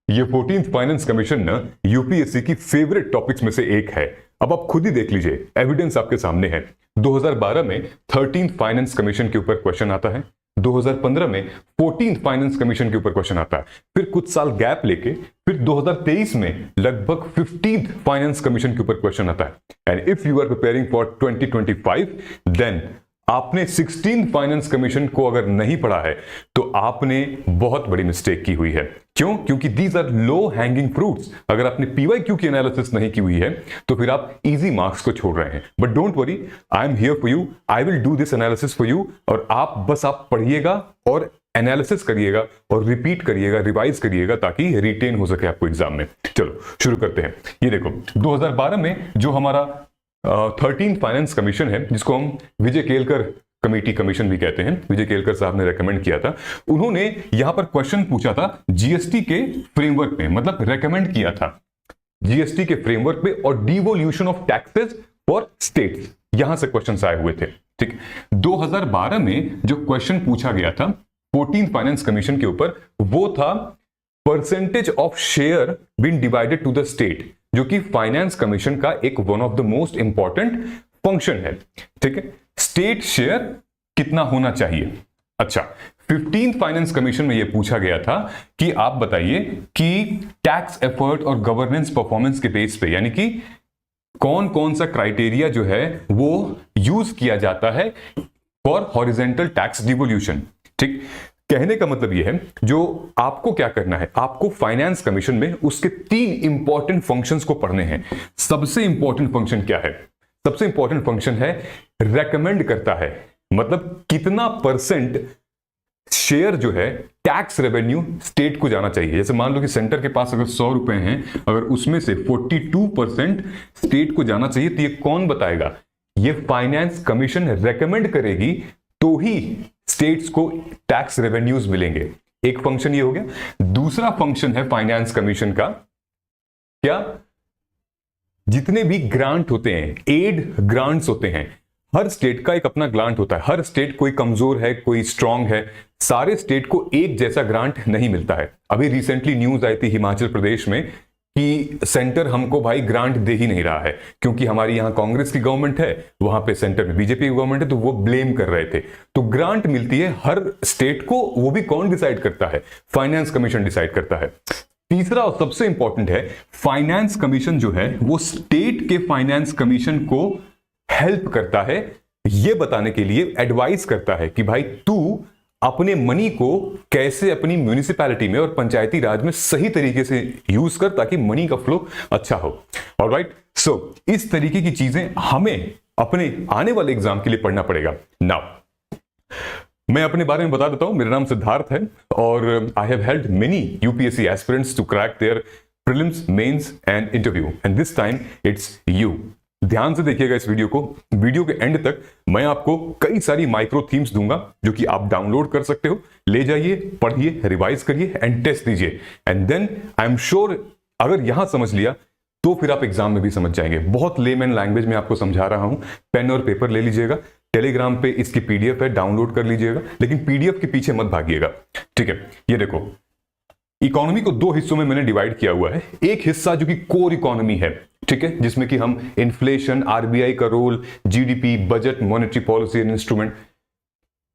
ये 14th finance commission ना UPSC की फेवरेट टॉपिक्स में से एक है। अब आप खुद ही देख लीजिए, एविडेंस आपके सामने है। 2012 में 13th फाइनेंस कमीशन के ऊपर क्वेश्चन आता है, 2015 में 14th फाइनेंस कमीशन के ऊपर क्वेश्चन आता है, फिर कुछ साल गैप लेके फिर 2023 में लगभग 15th फाइनेंस कमीशन के ऊपर क्वेश्चन आता है। And if you are preparing for 2025 then आपने 16th फाइनेंस कमीशन को अगर नहीं पढ़ा है तो आपने बहुत बड़ी मिस्टेक की हुई है। क्यों? क्योंकि these are low hanging fruits. अगर आपने पीवाईक्यू की एनालिसिस नहीं की हुई है तो फिर आप इजी मार्क्स को छोड़ रहे हैं। But don't worry, I am here for you, I will do this analysis for you. और आप पढ़िएगा और एनालिसिस करिएगा और रिपीट करिएगा, रिवाइज करिएगा ताकि रिटेन हो सके आपको एग्जाम में। चलो शुरू करते हैं। ये देखो 2012 में जो हमारा 13th फाइनेंस कमीशन है, जिसको हम विजय केलकर कमेटी कमीशन भी कहते हैं, विजय केलकर साहब ने रेकमेंड किया था। उन्होंने यहां पर क्वेश्चन पूछा था जीएसटी के फ्रेमवर्क में, मतलब रेकमेंड किया था जीएसटी के फ्रेमवर्क पे और devolution of taxes for states, यहां से क्वेश्चंस आए हुए थे। ठीक, 2012 में जो क्वेश्चन पूछा गया था 14th फाइनेंस कमीशन के ऊपर, वो था percentage of share been divided to the state, जो कि फाइनेंस कमीशन का एक one of the most important function है। ठीक है, स्टेट शेयर कितना होना चाहिए। अच्छा, 15th फाइनेंस कमीशन में यह पूछा गया था कि आप बताइए कि टैक्स एफर्ट और गवर्नेंस परफॉर्मेंस के बेस पे, यानी कि कौन कौन सा क्राइटेरिया जो है वो यूज किया जाता है फॉर हॉरिजेंटल टैक्स डिवोल्यूशन। ठीक, कहने का मतलब यह है, जो आपको क्या करना है, आपको फाइनेंस कमीशन में उसके 3 इंपॉर्टेंट फंक्शंस को पढ़ने हैं। सबसे इंपॉर्टेंट फंक्शन क्या है? सबसे इंपॉर्टेंट फंक्शन है रेकमेंड करता है, मतलब कितना परसेंट शेयर जो है टैक्स रेवेन्यू स्टेट को जाना चाहिए। जैसे मान लो कि सेंटर के पास अगर 100 रुपए हैं, अगर उसमें से 42% स्टेट को जाना चाहिए, तो ये कौन बताएगा? ये फाइनेंस कमीशन रेकमेंड करेगी तो ही स्टेट्स को टैक्स रेवेन्यूज मिलेंगे। एक फंक्शन ये हो गया। दूसरा फंक्शन है फाइनेंस कमीशन का, क्या? जितने भी ग्रांट होते हैं, एड ग्रांट्स होते हैं, हर स्टेट का एक अपना ग्रांट होता है। हर स्टेट कोई कमजोर है, कोई स्ट्रांग है, सारे स्टेट को एक जैसा ग्रांट नहीं मिलता है। अभी रिसेंटली न्यूज आई थी हिमाचल प्रदेश में कि सेंटर हमको भाई ग्रांट दे ही नहीं रहा है, क्योंकि हमारी यहां कांग्रेस की गवर्नमेंट है, वहां पे सेंटर में बीजेपी की गवर्नमेंट है, तो वो ब्लेम कर रहे थे। तो ग्रांट मिलती है हर स्टेट को, वो भी कौन डिसाइड करता है? फाइनेंस कमीशन डिसाइड करता है। तीसरा और सबसे इंपॉर्टेंट है, फाइनेंस कमीशन जो है वो स्टेट के फाइनेंस कमीशन को हेल्प करता है, ये बताने के लिए एडवाइस करता है कि भाई तू अपने मनी को कैसे अपनी म्यूनिसिपैलिटी में और पंचायती राज में सही तरीके से यूज कर, ताकि मनी का फ्लो अच्छा हो। ऑलराइट, सो इस तरीके की चीजें हमें अपने आने वाले एग्जाम के लिए पढ़ना पड़ेगा। नाउ मैं अपने बारे में बता देता हूं। मेरा नाम सिद्धार्थ है और I have held many UPSC aspirants to crack their prelims, mains and interview, and this time it's you. ध्यान से देखिएगा इस वीडियो को। वीडियो के एंड तक मैं आपको कई सारी माइक्रो थीम्स दूंगा जो कि आप डाउनलोड कर सकते हो। ले जाइए, पढ़िए, रिवाइज करिए एंड टेस्ट दीजिए, and then I am sure अगर यहां समझ लिया तो फिर आप एग्जाम में भी समझ जाएंगे। बहुत लेमैन लैंग्वेज में आपको समझा रहा हूं। पेन और पेपर ले लीजिएगा, टेलीग्राम पे इसकी पीडीएफ है, डाउनलोड कर लीजिएगा, लेकिन पीडीएफ के पीछे मत भागिएगा। ठीक है, ये देखो, इकोनॉमी को 2 हिस्सों में मैंने डिवाइड किया हुआ है। एक हिस्सा जो कि कोर इकोनॉमी है, ठीक है, जिसमें कि हम इन्फ्लेशन, आरबीआई का role, GDP, budget, monetary policy and instrument.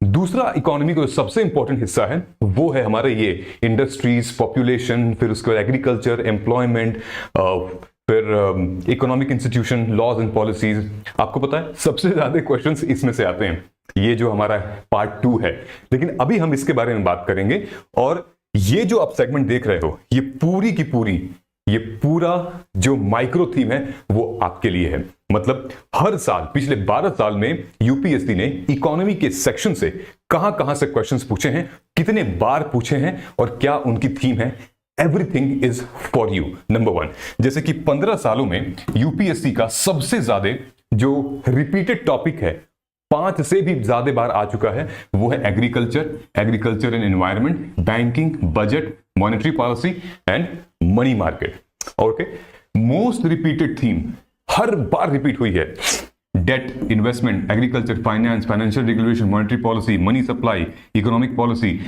दूसरा इकोनॉमी का सबसे इंपॉर्टेंट हिस्सा है वो है हमारा ये इंडस्ट्रीज, पॉपुलेशन, फिर उसके बाद एग्रीकल्चर, एम्प्लॉयमेंट, फिर economic institution, laws and policies. आपको पता है सबसे ज्यादा क्वेश्चंस इसमें से आते हैं। ये जो हमारा पार्ट 2 है, लेकिन अभी हम इसके बारे में बात करेंगे। और ये जो आप सेगमेंट देख रहे हो, ये पूरी की पूरी, ये पूरा जो माइक्रो थीम है वो आपके लिए है। मतलब हर साल पिछले 12 साल में यूपीएससी ने इकोनॉमी के सेक्शन से कहां से क्वेश्चंस पूछे हैं, कितने बार पूछे हैं और क्या उनकी थीम है, everything is for you. Number 1, जैसे कि 15 सालों में यूपीएससी का सबसे ज्यादा जो रिपीटेड टॉपिक है, 5 से भी ज्यादा बार आ चुका है, वो है agriculture and environment, banking, budget, monetary policy and money market. Okay, most repeated theme हर बार रिपीट हुई है, debt, investment, agriculture, finance, financial regulation, monetary policy, money supply, economic policy,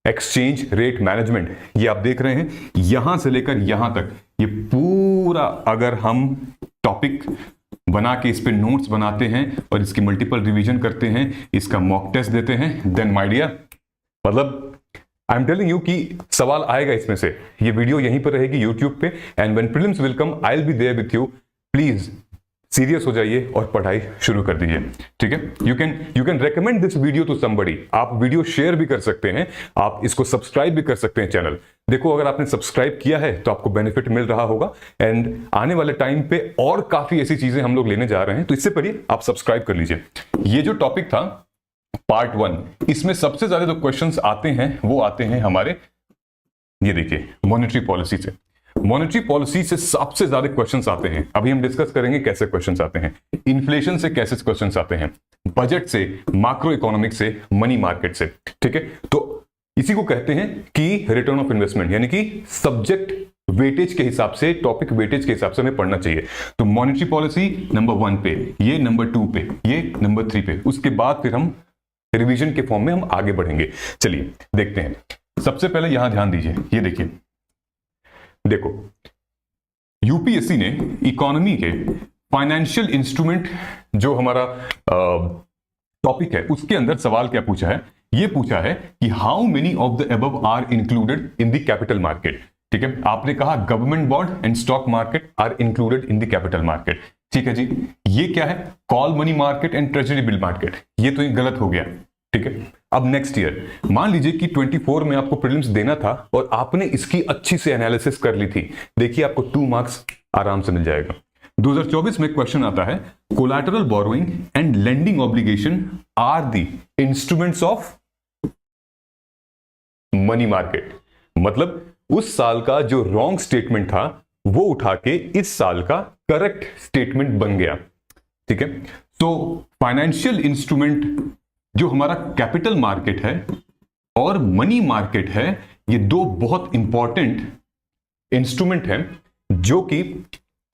exchange rate management, ये आप देख रहे हैं यहां से लेकर यहां तक ये पूरा अगर हम टॉपिक बना के इस पे नोट्स बनाते हैं और इसकी मल्टीपल रिवीजन करते हैं, इसका मॉक टेस्ट देते हैं, देन माय डियर मतलब आई एम टेलिंग यू कि सवाल आएगा इसमें से। ये वीडियो यहीं पर रहेगी यूट्यूब पे, and when prelims will come I will be there with you. Please serious हो जाइए और पढ़ाई शुरू कर दीजिए, ठीक है। You can recommend this video to somebody. आप वीडियो शेयर भी कर सकते हैं, आप इसको सब्सक्राइब भी कर सकते हैं चैनल। देखो अगर आपने सब्सक्राइब किया है तो आपको बेनिफिट मिल रहा होगा, एंड आने वाले टाइम पे और काफी ऐसी चीजें हम लोग लेने जा रहे हैं, तो इससे पहले आप सब्सक्राइब कर लीजिए। ये जो टॉपिक था पार्ट 1, इसमें सबसे ज्यादा जो क्वेश्चंस आते हैं वो आते हैं हमारे, ये देखिए, मॉनेटरी पॉलिसी से। मॉनेटरी पॉलिसी से सबसे ज्यादा क्वेश्चंस आते हैं। अभी हम डिस्कस करेंगे कैसे क्वेश्चंस आते हैं। इन्फ्लेशन से कैसे क्वेश्चंस आते हैं, बजट से, मैक्रो इकोनॉमिक से, मनी मार्केट से, ठीक है। तो इसी को कहते हैं कि रिटर्न ऑफ इन्वेस्टमेंट, यानी कि सब्जेक्ट वेटेज के हिसाब से, टॉपिक वेटेज के हिसाब से हमें पढ़ना चाहिए। तो मॉनेटरी पॉलिसी नंबर 1 पे, ये नंबर 2 पे, ये नंबर 3 पे, उसके बाद फिर हम रिवीजन के फॉर्म में हम आगे बढ़ेंगे। चलिए देखते हैं। सबसे पहले यहां ध्यान दीजिए, ये देखिए, देखो यूपीएससी ने इकोनॉमी के फाइनेंशियल इंस्ट्रूमेंट जो हमारा टॉपिक है उसके अंदर सवाल क्या पूछा है, ये पूछा है कि how many of the above are included in the capital market. ठीक है, आपने कहा government bond and stock market are included in the capital market. ठीक है जी, ये क्या है, call money market and treasury bill market. ये तो गलत हो गया, ठीक है। अब नेक्स्ट ईयर मान लीजिए कि 24 में आपको प्रीलिम्स देना था और आपने इसकी अच्छी से एनालिसिस कर ली थी, देखिए आपको 2 मार्क्स आराम से मिल जाएगा। 2024 में क्वेश्चन आता है collateral borrowing and lending obligation are the instruments of money market. मतलब उस साल का जो रॉन्ग स्टेटमेंट था वो उठा के इस साल का करेक्ट स्टेटमेंट बन गया, ठीक है। तो फाइनेंशियल इंस्ट्रूमेंट जो हमारा कैपिटल मार्केट है और मनी मार्केट है, ये 2 बहुत इंपॉर्टेंट इंस्ट्रूमेंट हैं जो कि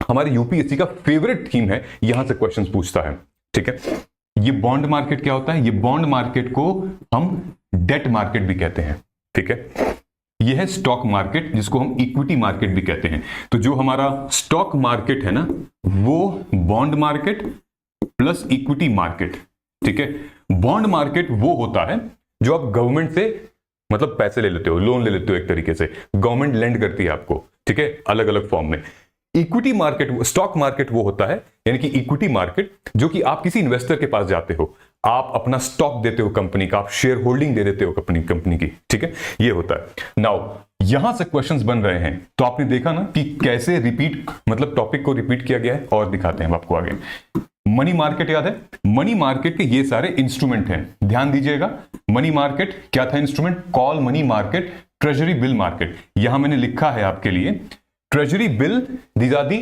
हमारे यूपीएससी का फेवरेट थीम है, यहां से क्वेश्चंस पूछता है, ठीक है। ये बॉन्ड मार्केट क्या होता है, ये बॉन्ड मार्केट को हम डेट मार्केट भी कहते हैं, ठीक है। ये है स्टॉक मार्केट जिसको हम इक्विटी मार्केट भी कहते हैं। तो जो हमारा स्टॉक मार्केट है ना, वो bond market plus equity market, ठीक है। बॉन्ड मार्केट वो होता है जो आप गवर्नमेंट से मतलब पैसे ले लेते हो, लोन ले लेते हो, एक तरीके से गवर्नमेंट लेंड करती है आपको, ठीक है, अलग अलग फॉर्म में। इक्विटी मार्केट, स्टॉक मार्केट वो होता है, यानी कि इक्विटी मार्केट जो कि आप किसी इन्वेस्टर के पास जाते हो, आप अपना स्टॉक देते हो कंपनी का, आप शेयर होल्डिंग दे देते हो कंपनी की, ठीक है, ये होता है। नाउ यहां से क्वेश्चंस बन रहे हैं, तो आपने देखा ना कि कैसे रिपीट, मतलब टॉपिक को रिपीट किया गया है, और दिखाते हैं आपको आगे। मनी मार्केट याद है, मनी मार्केट के ये सारे इंस्ट्रूमेंट हैं, ध्यान दीजिएगा। मनी मार्केट क्या था instrument, call money market, treasury bill market. यहां मैंने लिखा है आपके लिए treasury bill, these are the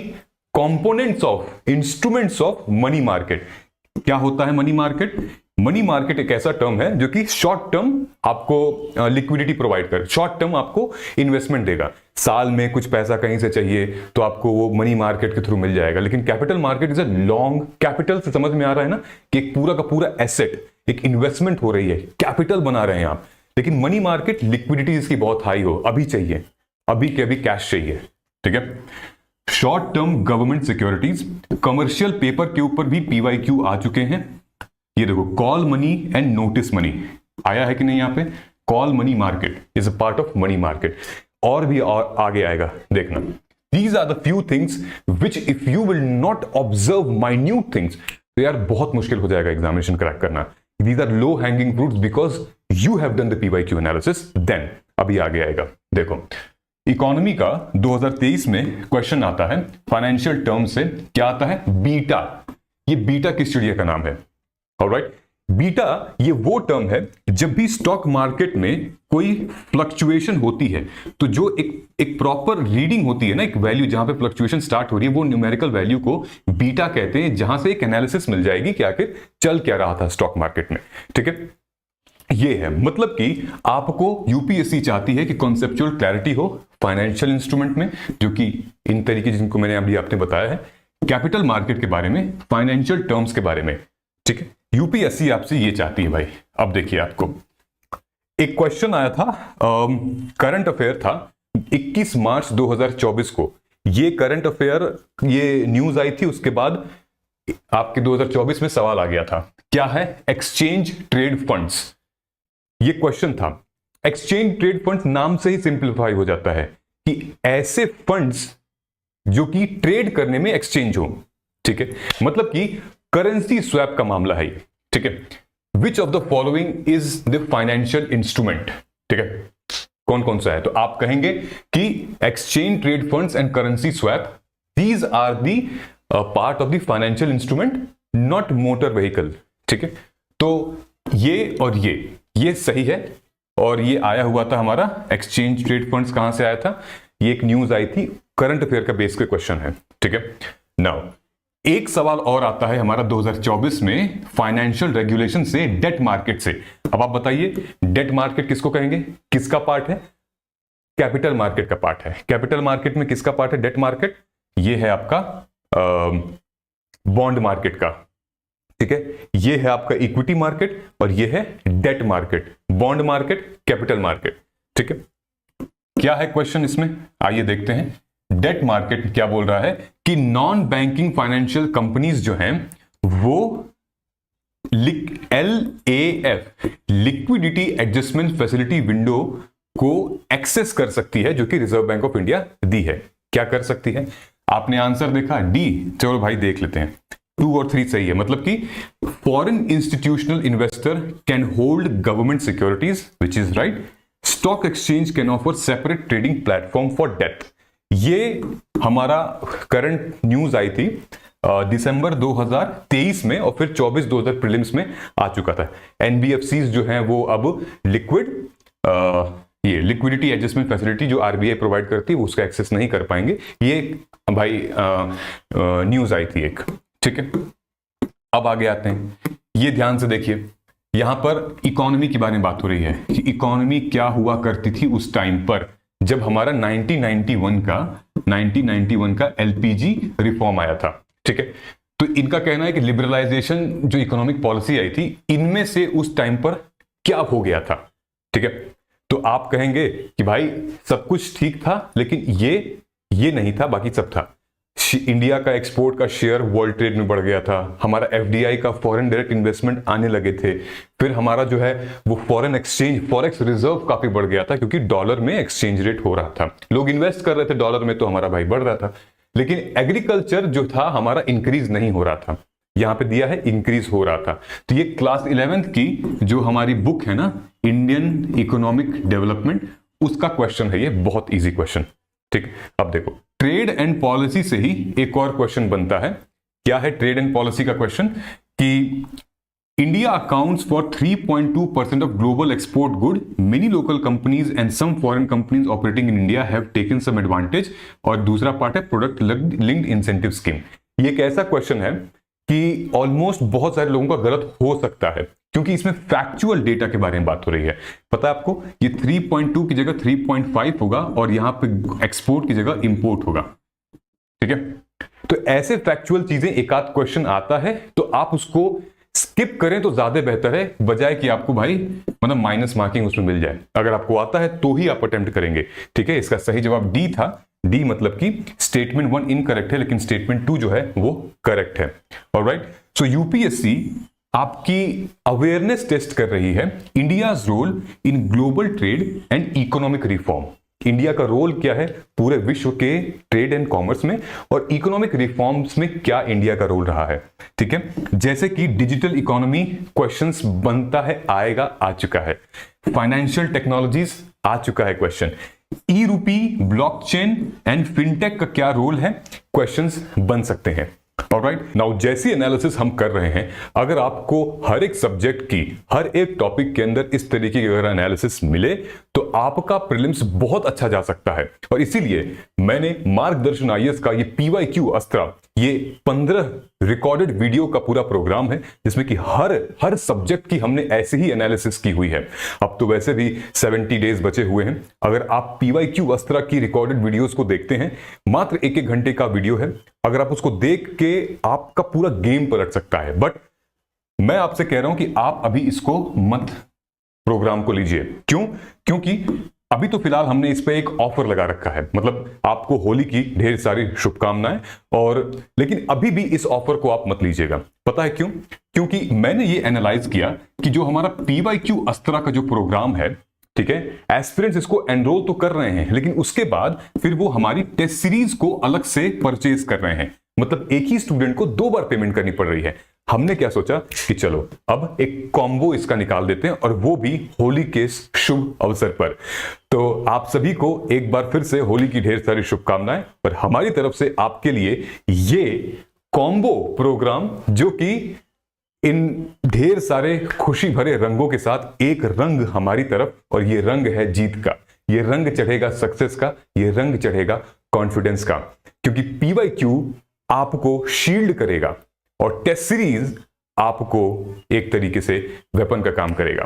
components of instruments of money market. क्या होता है मनी मार्केट? मनी मार्केट एक ऐसा टर्म है जो कि शॉर्ट टर्म आपको लिक्विडिटी प्रोवाइड कर, शॉर्ट टर्म आपको इन्वेस्टमेंट देगा। साल में कुछ पैसा कहीं से चाहिए तो आपको वो मनी मार्केट के थ्रू मिल जाएगा। लेकिन capital market is a long, capital से समझ में आ रहा है ना कि एक पूरा का पूरा एसेट, एक इन्वेस्टमेंट हो रही है, कैपिटल बना रहे हैं आप। लेकिन मनी मार्केट लिक्विडिटी इसकी बहुत हाई हो, अभी चाहिए, अभी के अभी कैश चाहिए, ठीक है। Short term government securities, commercial paper के ऊपर भी पीवाईक्यू आ चुके हैं। ये देखो call money and notice money आया है कि नहीं, यहां पे call money market is a part of money market, और भी और आगे आएगा, देखना। These are the few things which if you will not observe minute things, तो यार बहुत मुश्किल हो जाएगा एग्जामिनेशन क्रैक करना। These are low hanging fruits because you have done the PYQ analysis. Then अभी आगे आएगा, देखो इकोनॉमी का 2023 में क्वेश्चन आता है फाइनेंशियल टर्म से, क्या आता है, बीटा। ये बीटा किस चिड़िया का नाम है? ऑलराइट, बीटा ये वो टर्म है जब भी स्टॉक मार्केट में कोई फ्लक्चुएशन होती है, तो जो एक प्रॉपर रीडिंग होती है ना, एक वैल्यू जहां पे फ्लक्चुएशन स्टार्ट हो रही है, वो न्यूमेरिकल वैल्यू को बीटा कहते हैं, जहां से एक एनालिसिस मिल जाएगी कि आखिर चल क्या रहा था स्टॉक मार्केट में, ठीक है। ये है मतलब कि आपको यूपीएससी चाहती है कि कॉन्सेप्चुअल क्लैरिटी हो फाइनेंशियल इंस्ट्रूमेंट में, जो कि इन तरीके जिनको मैंने अभी आपने बताया है, कैपिटल मार्केट के बारे में, फाइनेंशियल टर्म्स के बारे में, ठीक है। यूपीएससी आपसे ये चाहती है भाई। अब देखिए आपको एक क्वेश्चन आया था, करंट अफेयर था 21 मार्च 2024 को। ये करंट अफेयर, ये न्यूज आई थी, उसके बाद आपके 2024 में सवाल आ गया था, क्या है एक्सचेंज ट्रेड फंड्स। ये क्वेश्चन था। एक्सचेंज ट्रेड फंड्स नाम से ही सिंप्लीफाई हो जाता है कि ऐसे फंड्स जो कि ट्रेड करने में एक्सचेंज हो, ठीक है, मतलब कि करेंसी स्वैप का मामला है ये, ठीक है। विच of the following is the financial instrument, ठीक है, कौन कौन सा है, तो आप कहेंगे कि exchange trade funds and currency swap, these are the part of the financial instrument, not motor vehicle, ठीक है। तो ये और ये सही है, और ये आया हुआ था हमारा एक्सचेंज ट्रेड फंड्स कहां से आया था, ये एक न्यूज आई थी, करंट अफेयर का बेस पे क्वेश्चन है, ठीक है। नाउ एक सवाल और आता है हमारा 2024 में फाइनेंशियल रेगुलेशन से, डेट मार्केट से। अब आप बताइए डेट मार्केट किसको कहेंगे, किसका पार्ट है, कैपिटल मार्केट का पार्ट है। कैपिटल मार्केट में किसका पार्ट है डेट मार्केट, ये है आपका बॉन्ड मार्केट का, ठीक है। ये है आपका इक्विटी मार्केट और ये है debt market, bond market, capital market, ठीक है। क्या है क्वेश्चन इसमें, आइए देखते हैं। डेट मार्केट क्या बोल रहा है कि नॉन बैंकिंग फाइनेंशियल कंपनीज जो हैं वो LAF liquidity adjustment facility window को एक्सेस कर सकती है, जो कि रिजर्व बैंक ऑफ इंडिया दी है। क्या कर सकती है, आपने आंसर देखा डी, चलो भाई देख लेते हैं। 2 और 3 सही है, मतलब कि foreign institutional investor can hold government securities, which is right. Stock exchange can offer separate trading platform for debt. ये हमारा करंट न्यूज आई थी दिसंबर 2023 में, और फिर 24-2000 प्रीलिम्स में आ चुका था। एनबीएफसीज जो हैं वो अब ये लिक्विडिटी एडजस्टमेंट फैसिलिटी जो आरबीआई प्रोवाइड करती है उसका एक्सेस नहीं कर पाएंगे। ये भाई न्यूज आई थी एक, ठीक है। अब आगे आते हैं, ये ध्यान से देखिए, यहां पर इकोनॉमी के बारे में बात हो रही है कि इकोनॉमी क्या हुआ करती थी उस टाइम पर जब हमारा 1991 का एलपीजी रिफॉर्म आया था, ठीक है। तो इनका कहना है कि लिबरलाइजेशन जो इकोनॉमिक पॉलिसी आई थी, इनमें से उस टाइम पर क्या हो गया था, ठीक है। तो आप कहेंगे कि भाई सब कुछ ठीक था, लेकिन ये नहीं था, बाकी सब था। इंडिया का एक्सपोर्ट का शेयर वर्ल्ड ट्रेड में बढ़ गया था, हमारा एफडीआई का फॉरेन डायरेक्ट इन्वेस्टमेंट आने लगे थे, फिर हमारा जो है वो फॉरेन एक्सचेंज फॉरेक्स रिजर्व काफी बढ़ गया था, क्योंकि डॉलर में एक्सचेंज रेट हो रहा था, लोग इन्वेस्ट कर रहे थे डॉलर में, तो हमारा भाई बढ़ रहा था। लेकिन एग्रीकल्चर जो था हमारा इंक्रीज नहीं हो रहा था, यहां पे दिया है इंक्रीज हो रहा था। तो ये क्लास 11th की जो हमारी बुक है ना, इंडियन इकोनॉमिक डेवलपमेंट, उसका क्वेश्चन है ये, बहुत इजी क्वेश्चन, ठीक। अब देखो ट्रेड एंड पॉलिसी से ही एक और क्वेश्चन बनता है। क्या है ट्रेड एंड पॉलिसी का क्वेश्चन, कि India accounts for 3.2% of global export good, many local companies and some foreign companies operating in India have taken some advantage, और दूसरा पार्ट है प्रोडक्ट लिंक्ड इंसेंटिव स्कीम। ये एक ऐसा क्वेश्चन है कि ऑलमोस्ट बहुत सारे लोगों का गलत हो सकता है, क्योंकि इसमें फैक्चुअल डेटा के बारे में बात हो रही है। पता है आपको, ये 3.2 की जगह 3.5 होगा, और यहां पे एक्सपोर्ट की जगह इंपोर्ट होगा, ठीक है। तो ऐसे फैक्चुअल चीजें एक आध क्वेश्चन आता है, तो आप उसको स्किप करें तो ज्यादा बेहतर है, बजाय कि आपको भाई मतलब माइनस मार्किंग उसमें मिल जाए। अगर आपको आता है तो ही आप अटेम्प्ट करेंगे, ठीक है। इसका सही जवाब डी था। डी मतलब कि स्टेटमेंट 1 इनकरेक्ट है, लेकिन स्टेटमेंट 2 जो है वो करेक्ट है। ऑलराइट, सो यूपीएससी आपकी अवेयरनेस टेस्ट कर रही है, India's role in global trade and economic reform. India का रोल क्या है पूरे विश्व के ट्रेड एंड कॉमर्स में, और इकोनॉमिक रिफॉर्म्स में क्या इंडिया का रोल रहा है, ठीक है। जैसे कि डिजिटल इकोनॉमी क्वेश्चंस बनता है, आएगा, आ चुका है। फाइनेंशियल टेक्नोलॉजीज आ चुका है क्वेश्चन। ई रूपी, ब्लॉकचेन एंड फिनटेक का क्या रोल है, क्वेश्चंस बन सकते हैं। ऑलराइट, नाउ जैसी एनालिसिस हम कर रहे हैं, अगर आपको हर एक सब्जेक्ट की हर एक टॉपिक के अंदर इस तरीके की अगर एनालिसिस मिले, तो आपका प्रीलिम्स बहुत अच्छा जा सकता है। और इसीलिए मैंने मार्गदर्शन आईएएस का ये पीवाईक्यू अस्त्र, ये 15 रिकॉर्डेड वीडियो का पूरा प्रोग्राम है, जिसमें कि हर सब्जेक्ट की हमने ऐसे ही एनालिसिस की हुई है। अब तो वैसे भी 70 डेज बचे हुए हैं। अगर आप पीवाईक्यू अस्त्र की रिकॉर्डेड वीडियोस को देखते हैं, मात्र 1-1 घंटे का वीडियो है, अगर आप उसको देख के आपका पूरा गेम पलट सकता है। बट मैं आपसे कह रहा हूं कि आप अभी इसको मत प्रोग्राम को लीजिए। क्यों? क्योंकि अभी तो फिलहाल हमने इस पे एक ऑफर लगा रखा है, मतलब आपको होली की ढेर सारी शुभकामनाएं। और लेकिन अभी भी इस ऑफर को आप मत लीजिएगा। पता है क्यों? क्योंकि मैंने ये एनालाइज किया कि जो हमारा PYQ अस्त्रा का जो प्रोग्राम है, ठीक है, एस्पिरेंट्स इसको एनरोल तो कर रहे हैं, लेकिन उसके बाद फिर वो हमारी टेस्ट सीरीज को अलग से परचेज कर रहे हैं। मतलब एक ही स्टूडेंट को 2 बार पेमेंट करनी पड़ रही है। हमने क्या सोचा कि चलो अब एक कॉम्बो इसका निकाल देते हैं, और वो भी होली के शुभ अवसर पर। तो आप सभी को एक बार फिर से होली की ढेर सारी शुभकामनाएं, और हमारी तरफ से आपके लिए ये कॉम्बो प्रोग्राम, जो कि इन ढेर सारे खुशी भरे रंगों के साथ एक रंग हमारी तरफ, और ये रंग है जीत का, ये रंग चढ़ेगा सक्सेस का, ये रंग चढ़ेगा कॉन्फिडेंस का। क्योंकि PYQ आपको शील्ड करेगा और टेस्ट सीरीज आपको एक तरीके से वेपन का काम करेगा।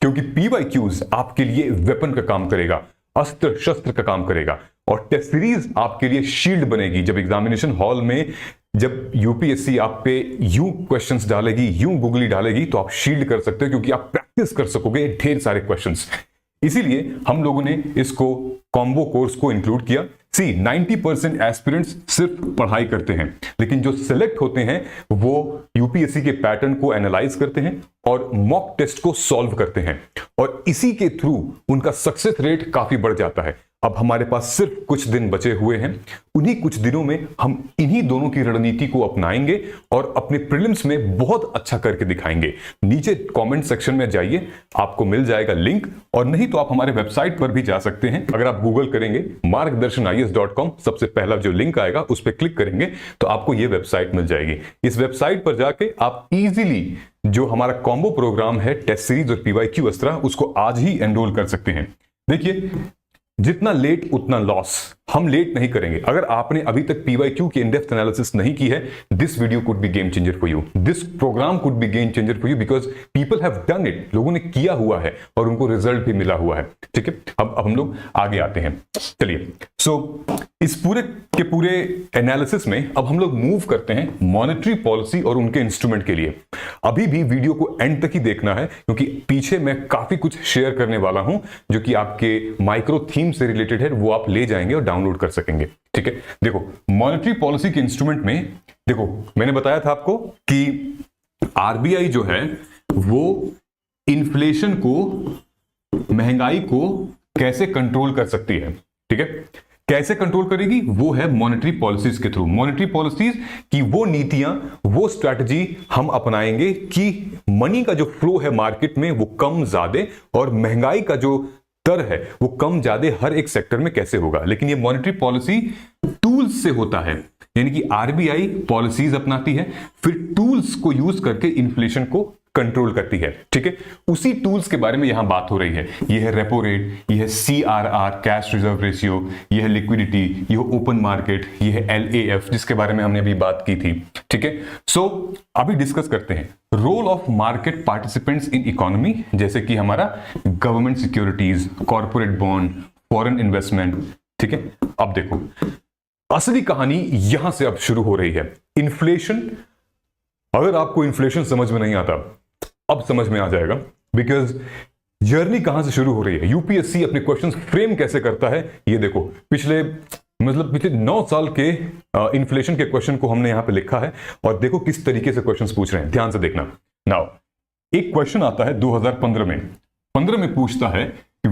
क्योंकि PYQs आपके लिए वेपन का काम करेगा, अस्त्र शस्त्र का काम करेगा, और टेस्ट सीरीज आपके लिए शील्ड बनेगी। जब एग्जामिनेशन हॉल में जब यूपीएससी आप पे यूं क्वेश्चंस डालेगी, यूं गुगली डालेगी, तो आप शील्ड कर सकते हो, क्योंकि आप प्रैक्टिस कर सकोगे ढेर सारे क्वेश्चंस। इसीलिए हम लोगों ने इसको कॉम्बो कोर्स को इंक्लूड किया। 90% एस्पिरेंट्स सिर्फ पढ़ाई करते हैं, लेकिन जो सिलेक्ट होते हैं वो यूपीएससी के पैटर्न को एनालाइज करते हैं और मॉक टेस्ट को सॉल्व करते हैं, और इसी के थ्रू उनका सक्सेस रेट काफी बढ़ जाता है। अब हमारे पास सिर्फ कुछ दिन बचे हुए हैं, उन्हीं कुछ दिनों में हम इन्हीं दोनों की रणनीति को अपनाएंगे और अपने प्रीलिम्स में बहुत अच्छा करके दिखाएंगे। नीचे कमेंट सेक्शन में जाइए, आपको मिल जाएगा लिंक, और नहीं तो आप हमारे वेबसाइट पर भी जा सकते हैं। अगर आप गूगल करेंगे margdarshan.is.com, सबसे पहला जो लिंक आएगा उस पर क्लिक करेंगे तो आपको ये वेबसाइट मिल जाएगी। इस वेबसाइट पर जाके आप इजीली जो हमारा कॉम्बो प्रोग्राम है टेस्ट सीरीज और PYQ अस्त्रा, उसको आज ही एनरोल कर सकते हैं। देखिए, जितना लेट उतना लॉस, हम लेट नहीं करेंगे। अगर आपने अभी तक PYQ की इन-डेप्थ एनालिसिस नहीं की है, this video could be game changer for you, this program could be game changer for you, because people have done it, लोगों ने किया हुआ है और उनको रिजल्ट भी मिला हुआ है। ठीक है, अब हम लोग आगे आते हैं। चलिए, इस पूरे के पूरे एनालिसिस में अब हम लोग मूव करते हैं मॉनेटरी पॉलिसी और उनके इंस्ट्रूमेंट के लिए। अभी भी वीडियो को एंड तक ही देखना है, क्योंकि पीछे मैं काफी कुछ शेयर करने वाला हूं जो कि आपके माइक्रो थीम से रिलेटेड है, वो आप ले जाएंगे और डाउनलोड कर सकेंगे। ठीक है, देखो मॉनेटरी पॉलिसी के इंस्ट्रूमेंट में, देखो मैंने बताया था आपको कि आरबीआई जो है वो इन्फ्लेशन को, महंगाई को कैसे कंट्रोल कर सकती है। ठीक है, कैसे कंट्रोल करेगी? वो है मॉनेटरी पॉलिसीज के थ्रू। मॉनेटरी पॉलिसीज की वो नीतियां, वो स्ट्रैटेजी हम अपनाएंगे कि मनी का जो फ्लो है मार्केट में वो कम ज्यादा, और महंगाई का जो दर है वो कम ज्यादा हर एक सेक्टर में कैसे होगा। लेकिन ये मॉनेटरी पॉलिसी टूल्स से होता है, यानी कि आरबीआई पॉलिसीज अपनाती है, फिर टूल्स को यूज करके इन्फ्लेशन को कंट्रोल करती है। ठीक है, उसी टूल्स के बारे में यहां बात हो रही है। यह है रेपो रेट, यह है CRR कैश रिजर्व रेशियो, यह है लिक्विडिटी, यह ओपन मार्केट, यह है LAF जिसके बारे में हमने अभी बात की थी। ठीक है, अभी डिस्कस करते हैं role of market participants in economy, जैसे कि हमारा government securities, corporate bond, foreign investment. ठीक है, अब देखो असली कहानी यहां से अब शुरू हो रही है। इन्फ्लेशन, अगर आपको इन्फ्लेशन समझ में नहीं आता, अब समझ में आ जाएगा, बिकॉज जर्नी कहां से शुरू हो रही है। यूपीएससी अपने क्वेश्चंस फ्रेम कैसे करता है, ये देखो। पिछले 9 साल के इन्फ्लेशन के क्वेश्चन को हमने यहां पे लिखा है, और देखो किस तरीके से क्वेश्चंस पूछ रहे हैं, ध्यान से देखना। नाउ एक क्वेश्चन आता है 2015 में। 15 में पूछता है कि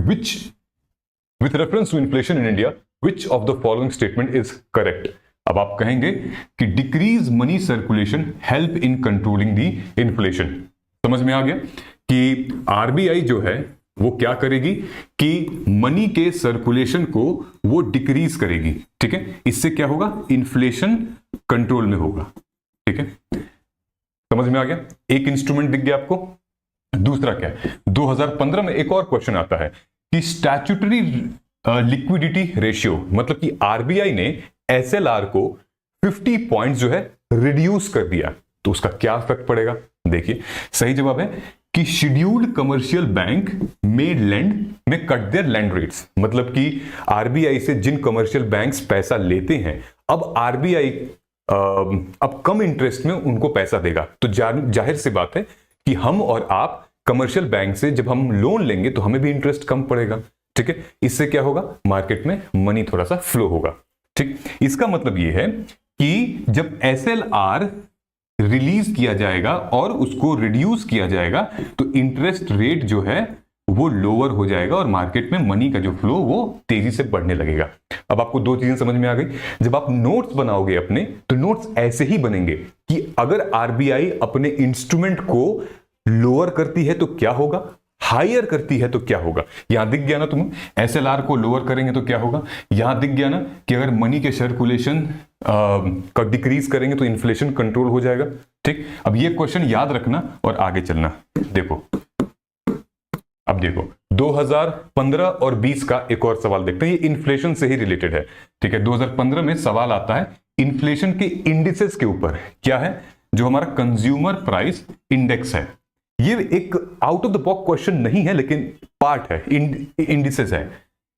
with reference to inflation in India, which of the following statement is correct. अब आप कहेंगे कि decrease money circulation help in controlling the inflation. समझ में आ गया कि आरबीआई जो है वो क्या करेगी कि मनी के सर्कुलेशन को वो डिक्रीज करेगी। ठीक है, इससे क्या होगा? इन्फ्लेशन कंट्रोल में होगा। ठीक है, समझ में आ गया? एक इंस्ट्रूमेंट दिख गया आपको। दूसरा क्या है? 2015 में एक और क्वेश्चन आता है कि स्टैट्यूटरी लिक्विडिटी रेशियो, मतलब कि आरबीआई ने SLR को 50 पॉइंट जो है रिड्यूस कर दिया, तो उसका क्या इफेक्ट पड़ेगा? देखिए, सही जवाब है कि scheduled commercial bank made lend may cut their lend rates. मतलब कि आरबीआई से जिन कमर्शियल बैंक्स पैसा लेते हैं, अब आरबीआई अब कम इंटरेस्ट में उनको पैसा देगा। तो जाहिर सी बात है कि हम और आप कमर्शियल बैंक से जब हम लोन लेंगे तो हमें भी इंटरेस्ट कम पड़ेगा। ठीक है, इससे क्या होगा, मार्केट में मनी थोड़ा सा फ्लो होगा। ठीक, इसका मतलब यह है कि जब SLR रिलीज किया जाएगा और उसको रिड्यूस किया जाएगा तो इंटरेस्ट रेट जो है वो लोअर हो जाएगा और मार्केट में मनी का जो फ्लो वो तेजी से बढ़ने लगेगा। अब आपको दो चीजें समझ में आ गई। जब आप नोट्स बनाओगे अपने, तो नोट्स ऐसे ही बनेंगे कि अगर RBI अपने इंस्ट्रूमेंट को लोअर करती है तो क्या होगा, हायर करती है तो क्या होगा। यहां दिख गया ना तुम्हें, SLR को लोअर करेंगे तो क्या होगा। यहां दिख गया ना कि अगर मनी के सर्कुलेशन का डिक्रीज करेंगे तो इन्फ्लेशन कंट्रोल हो जाएगा। ठीक, अब ये क्वेश्चन याद रखना और आगे चलना। देखो, अब देखो 2015 और 20 का एक और सवाल देखते हैं, ये इन्फ्लेशन से ही रिलेटेड है। ठीक है, 2015 में सवाल आता है इन्फ्लेशन के इंडिसेस के ऊपर। क्या है, जो हमारा कंज्यूमर प्राइस इंडेक्स है। ये एक out of the box question नहीं है, लेकिन पार्ट है, इंडिसेस है।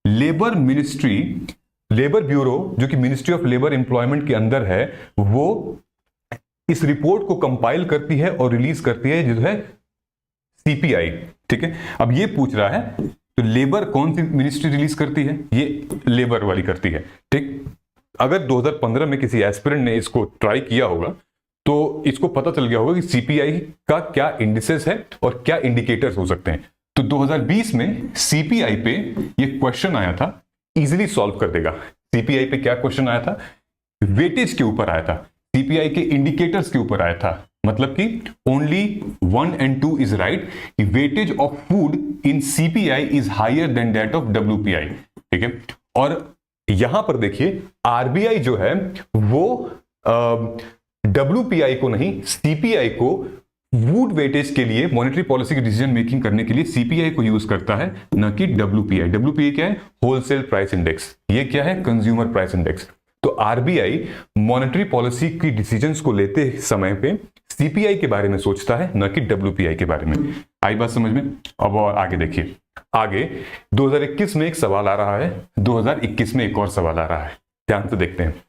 लेबर मिनिस्ट्री, लेबर ब्यूरो जो कि मिनिस्ट्री ऑफ लेबर एम्प्लॉयमेंट के अंदर है, वो इस रिपोर्ट को कंपाइल करती है और रिलीज करती है, जो है CPI। ठीक है, अब ये पूछ रहा है तो लेबर कौन सी मिनिस्ट्री रिलीज करती है, ये लेबर वाली करती है। ठीक, अगर 2015 में किसी एस्पिरेंट ने इसको ट्राई किया होगा तो इसको पता चल गया होगा कि CPI का क्या इंडिसेस है और क्या इंडिकेटर्स हो सकते हैं। तो 2020 में CPI पे ये क्वेश्चन आया था, इजीली सॉल्व कर देगा। CPI पे क्या क्वेश्चन आया था, वेटेज के ऊपर आया था, CPI के इंडिकेटर्स के ऊपर आया था। मतलब कि only 1 and 2 is right, weightage of food in CPI is higher than that of WPI। ठीक है, और यहां पर देखिए RBI जो है वो WPI को नहीं, CPI को फूड वेटेज के लिए, मॉनेटरी पॉलिसी की डिसीजन मेकिंग करने के लिए CPI को यूज करता है, न कि WPI। WPI क्या है, होलसेल प्राइस इंडेक्स। ये क्या है, कंज्यूमर प्राइस इंडेक्स। तो RBI मॉनेटरी पॉलिसी की डिसीजंस को लेते समय पे CPI के बारे में सोचता है, न कि WPI के बारे में। आई बात समझ में। अब और आगे देखिए, आगे 2021 में एक सवाल आ रहा है, 2021 में एक और सवाल आ रहा है, ध्यान से देखते हैं।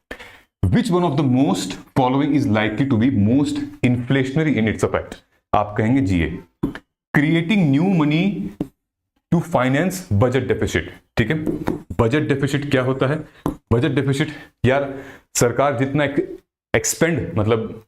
Which one of the most following is likely to be most inflationary in its effect? आप कहेंगे GA, creating new money to finance budget deficit। ठीक है, बजट डेफिसिट क्या होता है, बजट डेफिसिट यार सरकार जितना एक्सपेंड मतलब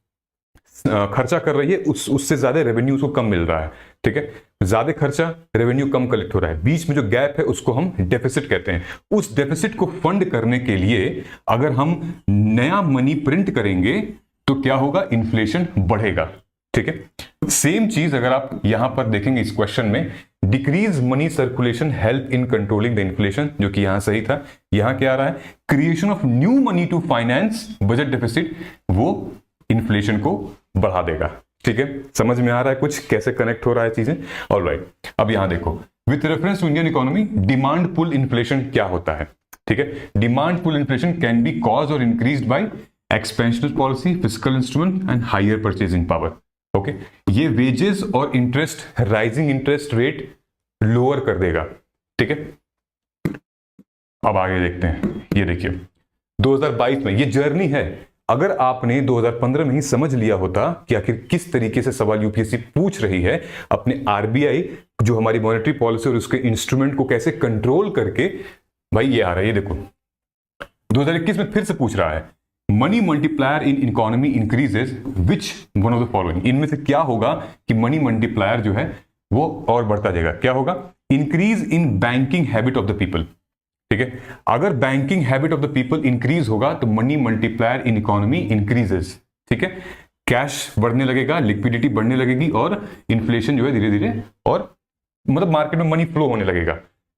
खर्चा कर रही है उससे ज्यादा रेवेन्यू उसको कम मिल रहा है। ठीक है, ज्यादा खर्चा, रेवेन्यू कम कलेक्ट हो रहा है, बीच में जो गैप है उसको हम डेफिसिट कहते हैं। उस डेफिसिट को फंड करने के लिए अगर हम नया मनी प्रिंट करेंगे तो क्या होगा, इन्फ्लेशन बढ़ेगा। ठीक है, सेम चीज अगर आप यहां पर देखेंगे इस क्वेश्चन में, decrease money circulation help in controlling the inflation, जो कि यहां सही था। यहां क्या आ रहा है, creation of new money to finance budget deficit, वो इन्फ्लेशन को बढ़ा देगा। ठीक है, समझ में आ रहा है कुछ कैसे कनेक्ट हो रहा है चीजें। ऑलराइट, अब यहां देखो, with reference to Indian economy, demand pull inflation क्या होता है। ठीक है, demand pull inflation can be cause or increased by expansionary policy, fiscal instrument and higher purchasing power. Okay, ये वेजेस और interest, rising interest rate lower कर देगा। ठीक है, अब आगे देखते हैं। ये देखिए 2022 में ये जर्नी है। अगर आपने 2015 में ही समझ लिया होता कि आखिर किस तरीके से सवाल यूपीएससी पूछ रही है, अपने RBI जो हमारी मॉनेटरी पॉलिसी और उसके इंस्ट्रूमेंट को कैसे कंट्रोल करके, भाई ये आ रहा है, ये देखो 2021 में फिर से पूछ रहा है, money multiplier in economy increases which one of the following. इनमें से क्या होगा कि मनी मल्टीप्लायर जो है वो और बढ़ता जाएगा। क्या होगा, increase in banking habit of the people. ठीक है, अगर banking habit of the people increase होगा तो money multiplier in economy increases. ठीक है, कैश बढ़ने लगेगा, लिक्विडिटी बढ़ने लगेगी और इन्फ्लेशन जो है धीरे धीरे और मतलब मार्केट में मनी फ्लो होने लगेगा।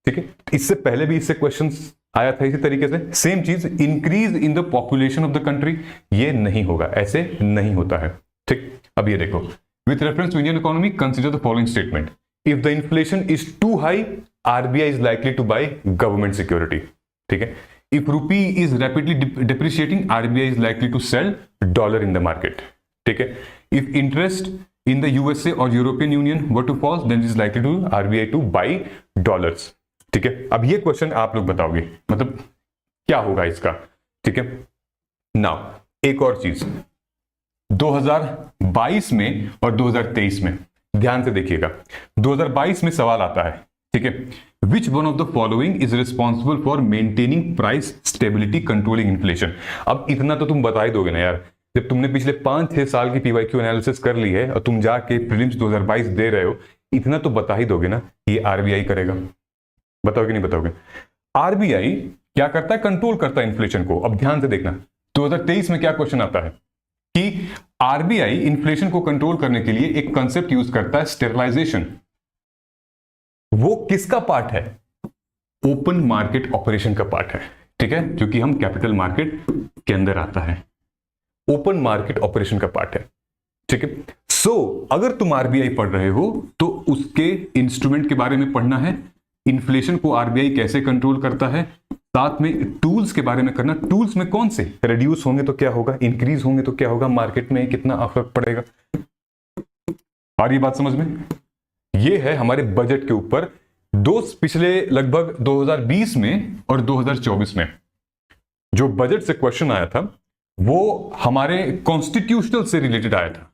ठीक है, इससे पहले भी इससे क्वेश्चन आया था इसी तरीके से, सेम चीज, increase in the population of the country, ये नहीं होगा, ऐसे नहीं होता है। ठीक, अब ये देखो, with reference to Indian economy consider the following statement, if the inflation is too high RBI is likely to buy government security. ठीक है, if rupee is rapidly depreciating, RBI is likely to sell dollar in the market. ठीक है, if interest in the USA or European Union were to fall, then it is likely to RBI to buy dollars. ठीक है, अब ये question आप लोग बताओगे, मतलब क्या होगा इसका। ठीक है, नाउ एक और चीज, 2022 में और 2023 में ध्यान से देखिएगा, 2022 में सवाल आता है, ठीक है, which one of the following is responsible for maintaining price stability controlling inflation. अब इतना तो तुम बता ही दोगे ना यार, जब तुमने पिछले 5-6 साल की पीवाईक्यू एनालिसिस कर ली है और तुम जाके प्रीलिम्स 2022 दे रहे हो, इतना तो बता ही दोगे ना, ये आरबीआई करेगा। बताओगे नहीं बताओगे? आरबीआई क्या करता है? कंट्रोल करता है इन्फ्लेशन को। अब ध्यान से देखना, 2023 में क्या क्वेश्चन आता है कि आरबीआई इन्फ्लेशन को कंट्रोल करने के लिए एक कंसेप्ट यूज करता है, स्टेरलाइजेशन। वो किसका पार्ट है? ओपन मार्केट ऑपरेशन का पार्ट है, ठीक है, जो कि हम कैपिटल मार्केट के अंदर आता है, ओपन मार्केट ऑपरेशन का पार्ट है, ठीक है। सो अगर तुम आरबीआई पढ़ रहे हो तो उसके इंस्ट्रूमेंट के बारे में पढ़ना है, इन्फ्लेशन को आरबीआई कैसे कंट्रोल करता है, साथ में टूल्स के बारे में करना, टूल्स में कौन से रिड्यूस होंगे तो क्या होगा, इंक्रीज होंगे तो क्या होगा, मार्केट में कितना फर्क पड़ेगा। आ रही बात समझ में? ये है हमारे बजट के ऊपर पिछले लगभग 2020 में और 2024 में जो बजट से क्वेश्चन आया था वो हमारे कॉन्स्टिट्यूशनल से रिलेटेड आया था,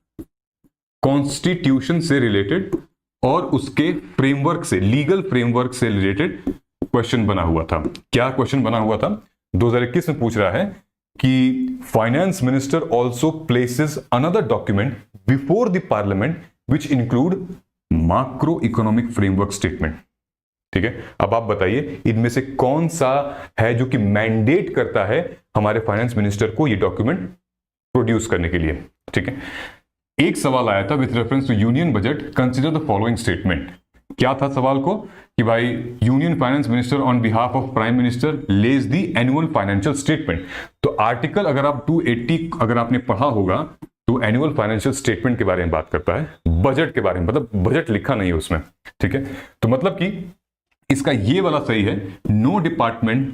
कॉन्स्टिट्यूशन से रिलेटेड और उसके फ्रेमवर्क से, लीगल फ्रेमवर्क से रिलेटेड क्वेश्चन बना हुआ था। क्या क्वेश्चन बना हुआ था? 2021 में पूछ रहा है कि finance minister also places another document before the parliament which include macro economic framework statement, ठीक है। अब आप बताइए इनमें से कौन सा है जो कि मैंडेट करता है हमारे फाइनेंस मिनिस्टर को ये डॉक्यूमेंट प्रोड्यूस करने के लिए, ठीक है। एक सवाल आया था with reference to union budget, consider the following statement. क्या था सवाल को कि भाई union finance minister on behalf of prime minister lays the annual financial statement. तो आर्टिकल अगर आप 280 अगर आपने पढ़ा होगा तो एनुअल फाइनेंशियल स्टेटमेंट के बारे में बात करता है, बजट के बारे में, मतलब बजट लिखा नहीं है उसमें, ठीक है। तो मतलब कि इसका ये वाला सही है, no department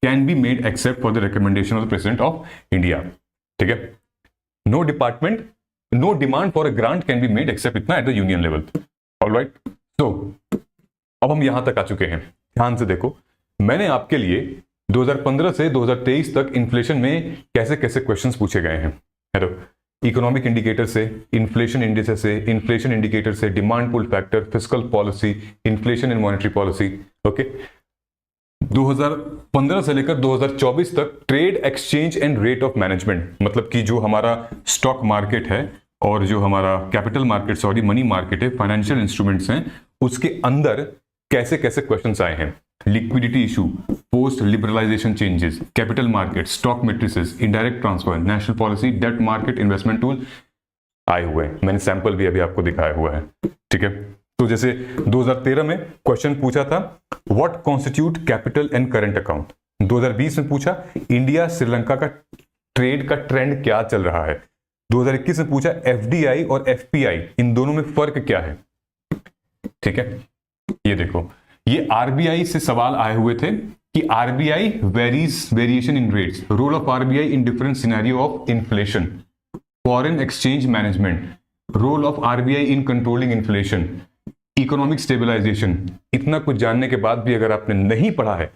can be made except for the recommendation of the president of India, ठीक है। No department, no demand for a grant can be made except इतना at the union level. Alright, तो अब हम यहां तक आ चुके हैं। ध्यान से देखो, मैंने आपके लिए 2015 से 2023 तक इन्फ्लेशन में कैसे कैसे क्वेश्चंस पूछे गए हैं, है तो इकोनॉमिक इंडिकेटर से, इन्फ्लेशन इंडिसेस से, इन्फ्लेशन इंडिकेटर से, demand pull factor, fiscal policy, inflation and monetary policy, okay. 2015 से लेकर 2024 तक trade exchange and rate of management, मतलब कि जो हमारा स्टॉक मार्केट है और जो हमारा capital market, sorry money market है, फाइनेंशियल इंस्ट्रूमेंट्स हैं, उसके अंदर कैसे कैसे क्वेश्चंस आए हैं। Liquidity issue, post liberalisation changes, capital market, stock matrices, indirect transfer, national policy, debt market, investment tool आए हुए हैं। मैंने सैंपल भी अभी आपको दिखाया हुआ है, ठीक है। तो जैसे 2013 में क्वेश्चन पूछा था what constitute capital and current account, 2020 में पूछा इंडिया श्रीलंका का ट्रेड का ट्रेंड क्या चल रहा है, 2021 में पूछा एफडीआई और एफपीआई इन दोनों में फर्क क्या है, ठीक है। ये देखो, ये आरबीआई से सवाल आए हुए थे कि RBI variation in rates, role of RBI in different scenario of inflation, foreign exchange management, role of RBI in controlling inflation, economic stabilisation. इतना कुछ जानने के बाद भी अगर आपने नहीं पढ़ा है,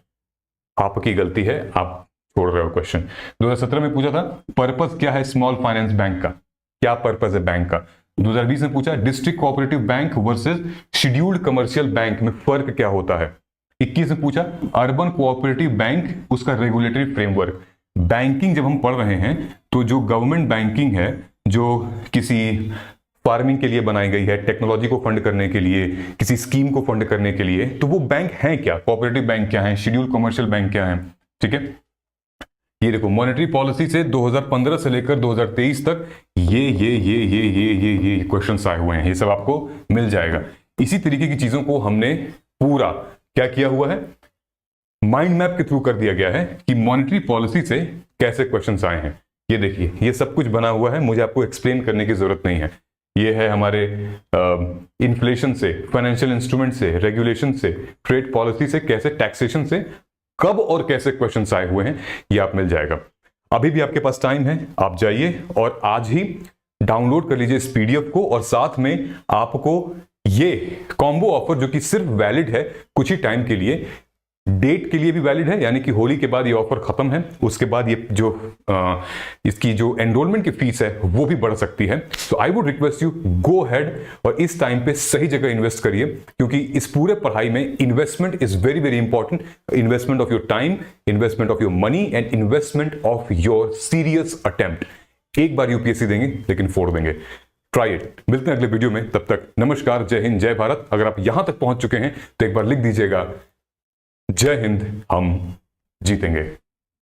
आपकी गलती है, आप छोड़ रहे हो क्वेश्चन। 2017 में पूछा था पर्पस क्या है स्मॉल फाइनेंस बैंक का, क्या पर्पस है बैंक का। 2020 में पूछा district cooperative bank versus scheduled commercial bank में फर्क क्या होता है। 21 में पूछा अर्बन कोऑपरेटिव बैंक, उसका रेगुलेटरी फ्रेमवर्क। बैंकिंग जब हम पढ़ रहे हैं तो जो गवर्नमेंट बैंकिंग है, जो किसी फार्मिंग के लिए बनाई गई है, टेक्नोलॉजी को फंड करने के लिए, किसी स्कीम को फंड करने के लिए, तो वो बैंक हैं क्या, कोऑपरेटिव बैंक क्या है, शेड्यूल्ड कमर्शियल बैंक क्या है, ठीक है। ये देखो मॉनेटरी पॉलिसी से 2015 से लेकर 2023 तक ये क्वेश्चंस आए हुए हैं, ये सब आपको मिल जाएगा। इसी तरीके की चीजों को हमने पूरा क्या किया हुआ है, माइंड मैप के थ्रू कर दिया गया है कि मॉनेटरी पॉलिसी से कैसे क्वेश्चंस आए हैं। ये देखिए, ये सब कुछ बना हुआ है, मुझे आपको एक्सप्लेन करने की जरूरत नहीं है। ये है हमारे इन्फ्लेशन से, फाइनेंशियल इंस्ट्रूमेंट से, रेगुलेशन से, ट्रेड पॉलिसी से, कैसे टैक्सेशन से कब और कैसे क्वेश्चंस आए हुए हैं, ये आप मिल जाएगा। अभी भी आपके पास टाइम है, आप जाइए और आज ही डाउनलोड कर लीजिए इस पीडीएफ को, और साथ में आपको ये कॉम्बो ऑफर जो कि सिर्फ वैलिड है कुछ ही टाइम के लिए, डेट के लिए भी वैलिड है, यानी कि होली के बाद ये ऑफर खत्म है, उसके बाद ये जो इसकी जो एनरोलमेंट की फीस है वो भी बढ़ सकती है। So I would request you go ahead और इस टाइम पे सही जगह इन्वेस्ट करिए, क्योंकि इस पूरे पढ़ाई में investment is very very important. Investment of your time, investment of your money and investment of your serious attempt. एक बार यूपीएससी देंगे लेकिन फोड़ देंगे। Try it. मिलते हैं अगले वीडियो में, तब तक नमस्कार, जय हिंद, जय भारत। अगर आप यहां तक पहुंच चुके हैं तो एक बार लिख दीजिएगा, जय हिंद, हम जीतेंगे।